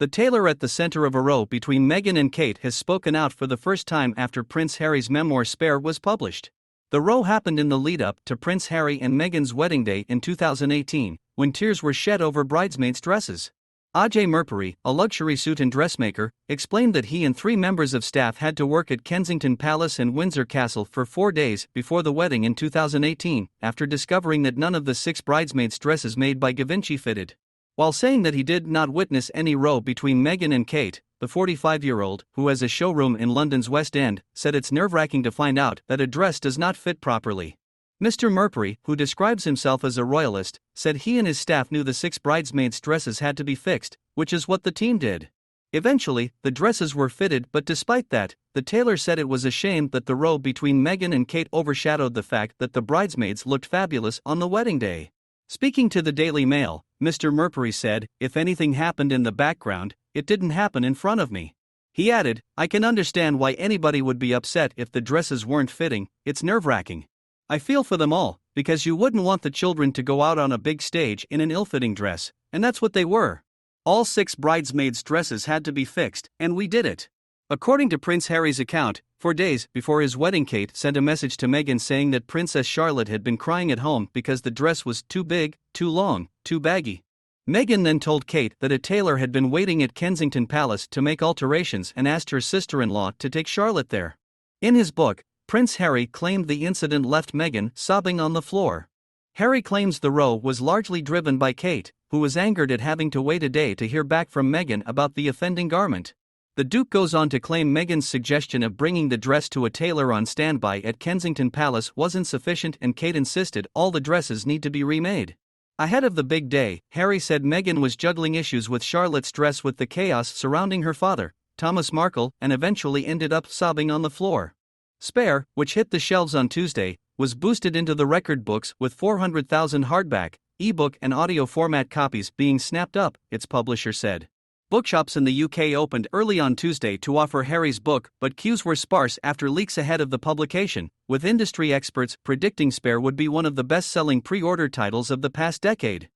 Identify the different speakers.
Speaker 1: The tailor at the center of a row between Meghan and Kate has spoken out for the first time after Prince Harry's memoir Spare was published. The row happened in the lead-up to Prince Harry and Meghan's wedding day in 2018, when tears were shed over bridesmaids' dresses. Ajay Mirpuri, a luxury suit and dressmaker, explained that he and 3 members of staff had to work at Kensington Palace and Windsor Castle for 4 days before the wedding in 2018, after discovering that none of the 6 bridesmaids' dresses made by Givenchy fitted. While saying that he did not witness any row between Meghan and Kate, the 45-year-old, who has a showroom in London's West End, said it's nerve-wracking to find out that a dress does not fit properly. Mr. Mirpuri, who describes himself as a royalist, said he and his staff knew the 6 bridesmaids' dresses had to be fixed, which is what the team did. Eventually, the dresses were fitted, but despite that, the tailor said it was a shame that the row between Meghan and Kate overshadowed the fact that the bridesmaids looked fabulous on the wedding day. Speaking to the Daily Mail, Mr. Mirpuri said, "If anything happened in the background, it didn't happen in front of me." He added, "I can understand why anybody would be upset if the dresses weren't fitting. It's nerve-wracking. I feel for them all, because you wouldn't want the children to go out on a big stage in an ill-fitting dress, and that's what they were. All 6 bridesmaids' dresses had to be fixed, and we did it." According to Prince Harry's account, 4 days before his wedding, Kate sent a message to Meghan saying that Princess Charlotte had been crying at home because the dress was too big, too long, too baggy. Meghan then told Kate that a tailor had been waiting at Kensington Palace to make alterations and asked her sister-in-law to take Charlotte there. In his book, Prince Harry claimed the incident left Meghan sobbing on the floor. Harry claims the row was largely driven by Kate, who was angered at having to wait a day to hear back from Meghan about the offending garment. The Duke goes on to claim Meghan's suggestion of bringing the dress to a tailor on standby at Kensington Palace wasn't sufficient, and Kate insisted all the dresses need to be remade. Ahead of the big day, Harry said Meghan was juggling issues with Charlotte's dress with the chaos surrounding her father, Thomas Markle, and eventually ended up sobbing on the floor. Spare, which hit the shelves on Tuesday, was boosted into the record books with 400,000 hardback, ebook and audio format copies being snapped up, its publisher said. Bookshops in the UK opened early on Tuesday to offer Harry's book, but queues were sparse after leaks ahead of the publication, with industry experts predicting Spare would be one of the best-selling pre-order titles of the past decade.